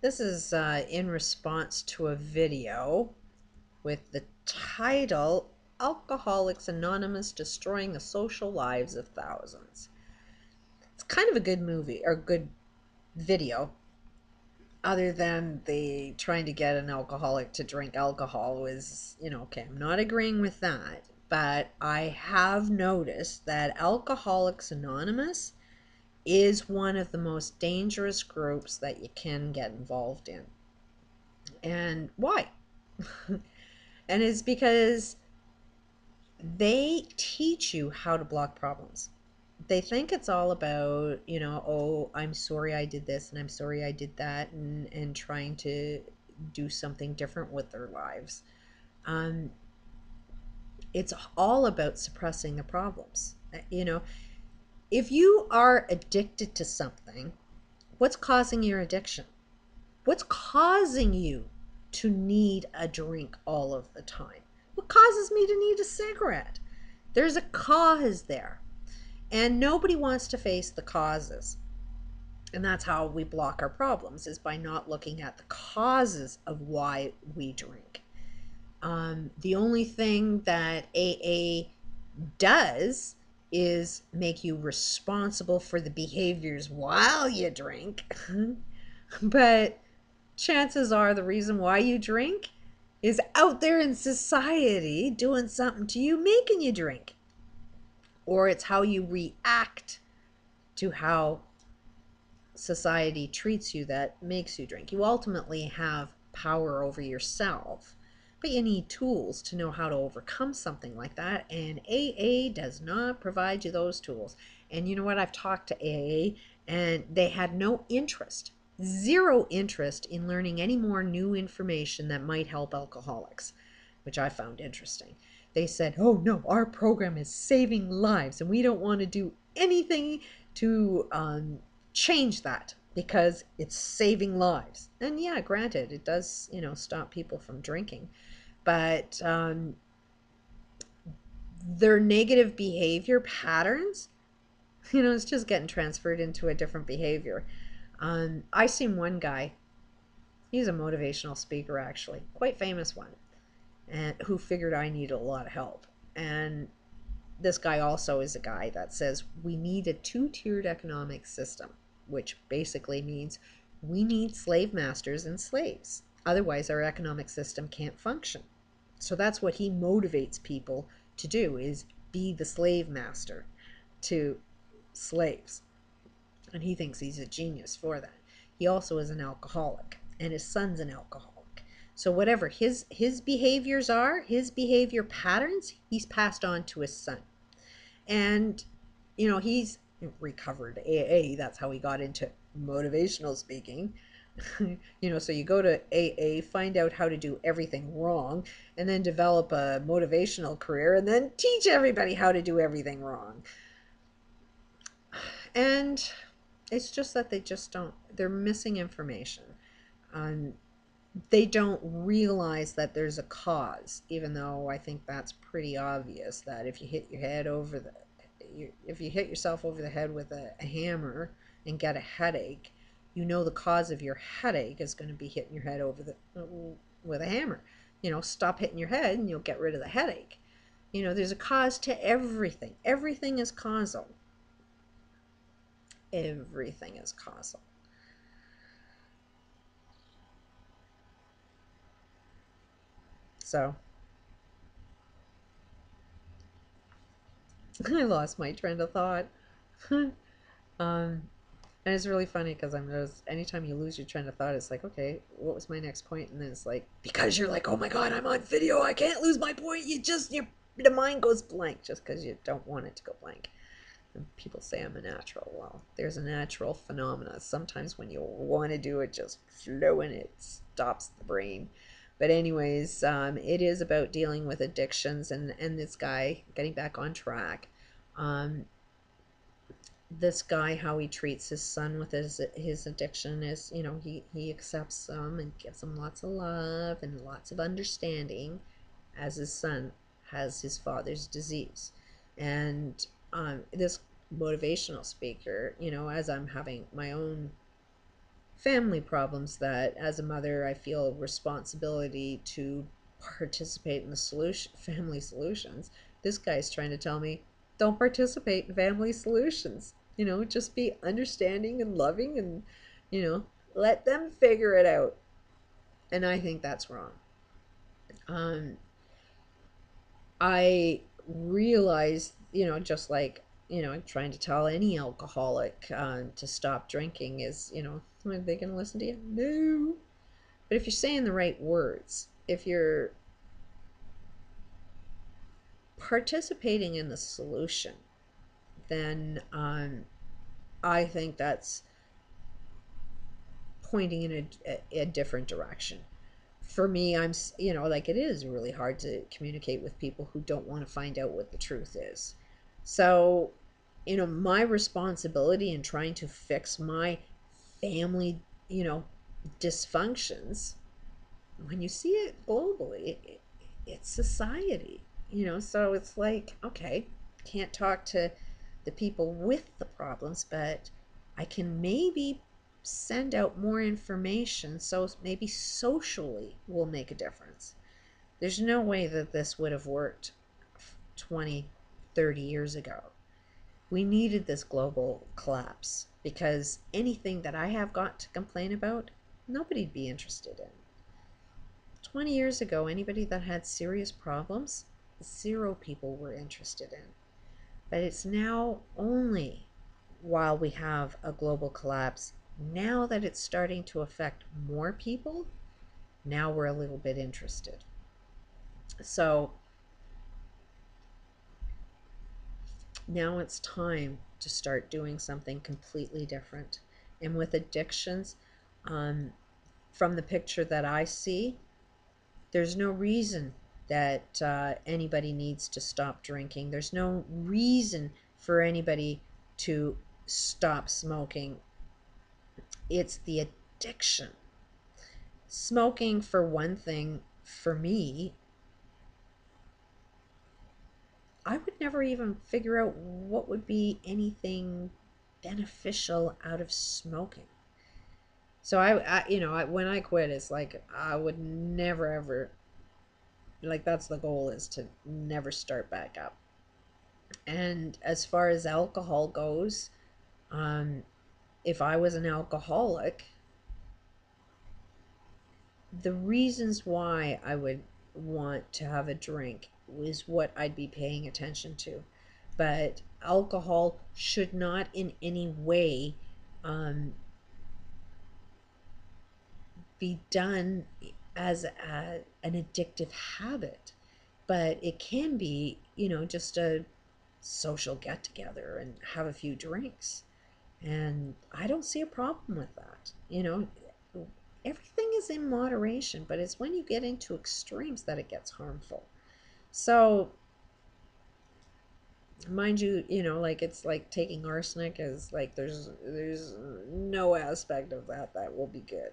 This is in response to a video with the title Alcoholics Anonymous Destroying the Social Lives of Thousands. It's kind of a good movie or good video, other than the trying to get an alcoholic to drink alcohol was, okay, I'm not agreeing with that. But I have noticed that Alcoholics Anonymous is one of the most dangerous groups that you can get involved in. And why? And it's because they teach you how to block problems. They think it's all about, oh, I'm sorry I did this and I'm sorry I did that, and trying to do something different with their lives. Um, it's all about suppressing the problems. If you are addicted to something, what's causing your addiction? What's causing you to need a drink all of the time? What causes me to need a cigarette? There's a cause there. And nobody wants to face the causes. And that's how we block our problems, is by not looking at the causes of why we drink. The only thing that AA does is make you responsible for the behaviors while you drink. But chances are the reason why you drink is out there in society doing something to you, making you drink. Or it's how you react to how society treats you that makes you drink. You ultimately have power over yourself, but you need tools to know how to overcome something like that, and AA does not provide you those tools. And you know what? I've talked to AA, and they had no interest, zero interest in learning any more new information that might help alcoholics, which I found interesting. They said, oh no, our program is saving lives and we don't want to do anything to change that because it's saving lives. And yeah, granted, it does, stop people from drinking. But their negative behavior patterns, it's just getting transferred into a different behavior. I seen one guy, he's a motivational speaker actually, quite famous one, and who figured I needed a lot of help. And this guy also is a guy that says we need a two-tiered economic system, which basically means we need slave masters and slaves. Otherwise, our economic system can't function. So that's what he motivates people to do, is be the slave master to slaves. And he thinks he's a genius for that. He also is an alcoholic, and his son's an alcoholic. So whatever his behaviors are, his behavior patterns, he's passed on to his son. And, he's recovered AA. That's how he got into motivational speaking. So you go to AA, find out how to do everything wrong, and then develop a motivational career, and then teach everybody how to do everything wrong. And it's just that they're missing information. They don't realize that there's a cause, even though I think that's pretty obvious, that if you hit yourself over the head with a hammer and get a headache, the cause of your headache is going to be hitting your head with a hammer. Stop hitting your head and you'll get rid of the headache. There's a cause to everything. Everything is causal. Everything is causal. So I lost my train of thought. And it's really funny because anytime you lose your train of thought, it's like, okay, what was my next point? And then it's like, because you're like, oh my God, I'm on video, I can't lose my point. The mind goes blank just because you don't want it to go blank. And people say I'm a natural. Well, there's a natural phenomena. Sometimes when you want to do it, just flow and it stops the brain. But anyways, it is about dealing with addictions, and this guy getting back on track. This guy, how he treats his son with his addiction is, he accepts him and gives him lots of love and lots of understanding, as his son has his father's disease. And this motivational speaker, as I'm having my own family problems that as a mother I feel responsibility to participate in the family solutions. This guy's trying to tell me don't participate in family solutions. Just be understanding and loving and, let them figure it out. And I think that's wrong. Um, I realize, just like, trying to tell any alcoholic to stop drinking is, are they going to listen to you? No. But if you're saying the right words, if you're participating in the solution, then I think that's pointing in a different direction. For me, like it is really hard to communicate with people who don't want to find out what the truth is. So, my responsibility in trying to fix my family, dysfunctions, when you see it globally, it's society, so it's like, okay, can't talk to the people with the problems, but I can maybe send out more information so maybe socially will make a difference. There's no way that this would have worked 20, 30 years ago. We needed this global collapse because anything that I have got to complain about, nobody'd be interested in. 20 years ago, anybody that had serious problems, 0 people were interested in. But it's now only while we have a global collapse, now that it's starting to affect more people, now we're a little bit interested. So now it's time to start doing something completely different. And with addictions, from the picture that I see, there's no reason that anybody needs to stop drinking. There's no reason for anybody to stop smoking. It's the addiction. Smoking, for one thing, for me, I would never even figure out what would be anything beneficial out of smoking. So when I quit, it's like I would never ever, like that's the goal, is to never start back up. And as far as alcohol goes, if I was an alcoholic, the reasons why I would want to have a drink is what I'd be paying attention to. But alcohol should not in any way be done as an addictive habit. But it can be, just a social get together and have a few drinks. And I don't see a problem with that. Everything is in moderation, but it's when you get into extremes that it gets harmful. So, mind you, like it's like taking arsenic is like there's no aspect of that will be good.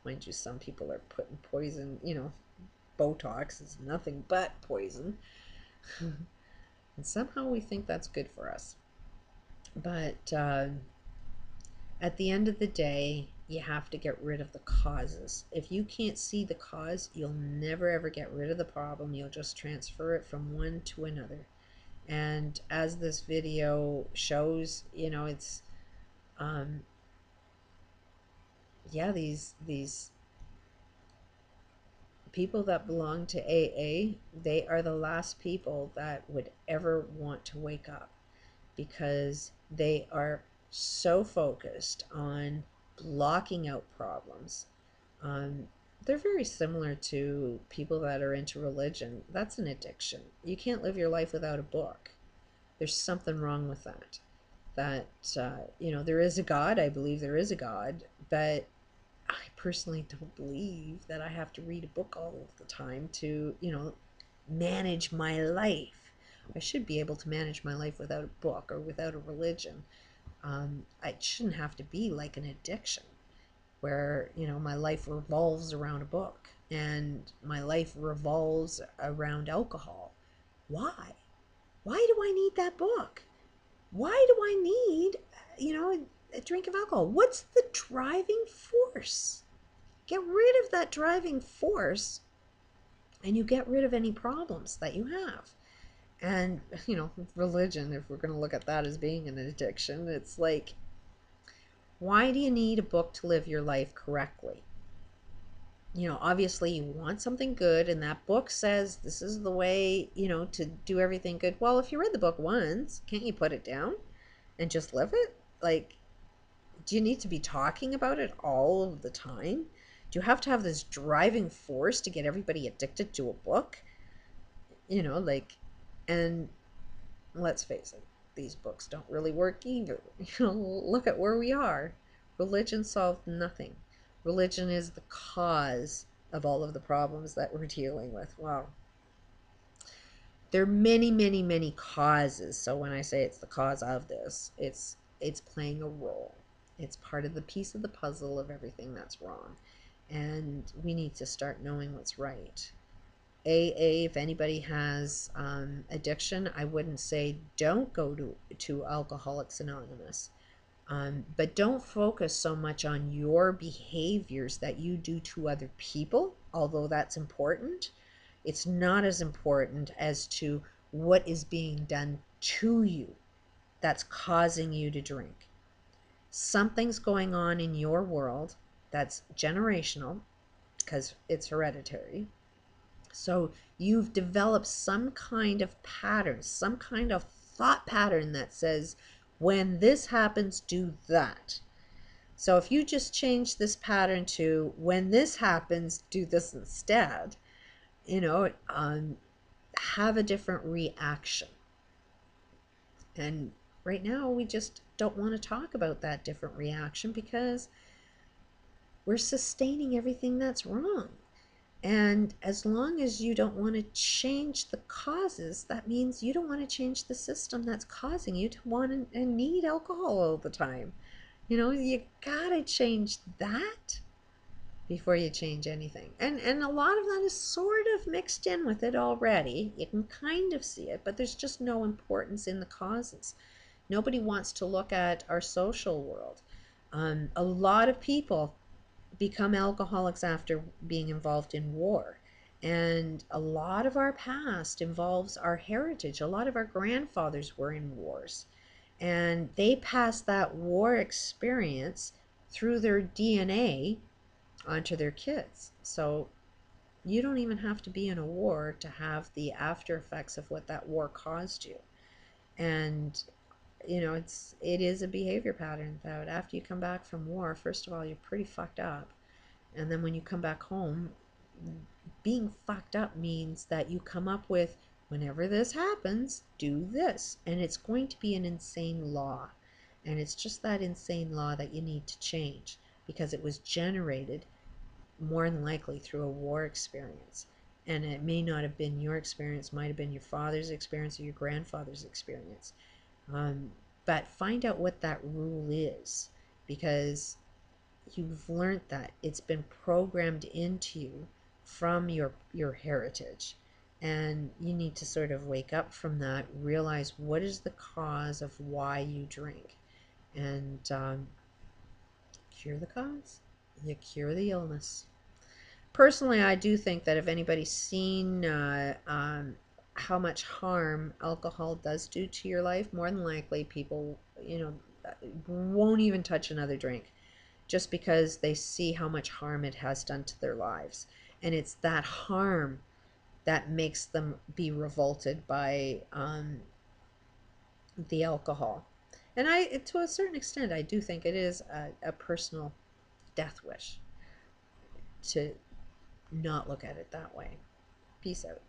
Mind you, some people are putting poison, Botox is nothing but poison. And somehow we think that's good for us. But at the end of the day, you have to get rid of the causes. If you can't see the cause, you'll never ever get rid of the problem. You'll just transfer it from one to another. And as this video shows, it's yeah, these people that belong to AA, they are the last people that would ever want to wake up, because they are so focused on blocking out problems. They're very similar to people that are into religion. That's an addiction. You can't live your life without a book. There's something wrong with that. That, there is a God. I believe there is a God, but I personally don't believe that I have to read a book all of the time to, manage my life. I should be able to manage my life without a book or without a religion. It shouldn't have to be like an addiction where, my life revolves around a book and my life revolves around alcohol. Why? Why do I need that book? Why do I need, a drink of alcohol. What's the driving force? Get rid of that driving force and you get rid of any problems that you have. And, religion, if we're going to look at that as being an addiction, it's like, why do you need a book to live your life correctly? Obviously you want something good, and that book says this is the way, to do everything good. Well, if you read the book once, can't you put it down and just live it? Like, do you need to be talking about it all of the time? Do you have to have this driving force to get everybody addicted to a book? And let's face it, these books don't really work either. Look at where we are. Religion solved nothing. Religion is the cause of all of the problems that we're dealing with. Wow. There are many, many, many causes. So when I say it's the cause of this, it's playing a role. It's part of the piece of the puzzle of everything that's wrong. And we need to start knowing what's right. AA, if anybody has addiction, I wouldn't say don't go to Alcoholics Anonymous. But don't focus so much on your behaviors that you do to other people, although that's important. It's not as important as to what is being done to you that's causing you to drink. Something's going on in your world that's generational because it's hereditary. So you've developed some kind of pattern, some kind of thought pattern that says, when this happens, do that. So if you just change this pattern to, when this happens, do this instead, have a different reaction. And right now we just don't want to talk about that different reaction because we're sustaining everything that's wrong. And as long as you don't want to change the causes, that means you don't want to change the system that's causing you to want and need alcohol all the time. You gotta change that before you change anything. And a lot of that is sort of mixed in with it already. You can kind of see it, but there's just no importance in the causes. Nobody wants to look at our social world. A lot of people become alcoholics after being involved in war. And a lot of our past involves our heritage. A lot of our grandfathers were in wars. And they passed that war experience through their DNA onto their kids. So you don't even have to be in a war to have the after effects of what that war caused you. And it is a behavior pattern that after you come back from war, first of all, you're pretty fucked up. And then when you come back home, being fucked up means that you come up with, whenever this happens, do this. And it's going to be an insane law. And it's just that insane law that you need to change because it was generated more than likely through a war experience. And it may not have been your experience, might have been your father's experience or your grandfather's experience. But find out what that rule is, because you've learned that it's been programmed into you from your heritage, and you need to sort of wake up from that, realize what is the cause of why you drink, and cure the cause. You cure the illness. Personally, I do think that if anybody's seen how much harm alcohol does do to your life, more than likely people, won't even touch another drink just because they see how much harm it has done to their lives. And it's that harm that makes them be revolted by the alcohol. And to a certain extent, I do think it is a personal death wish to not look at it that way. Peace out.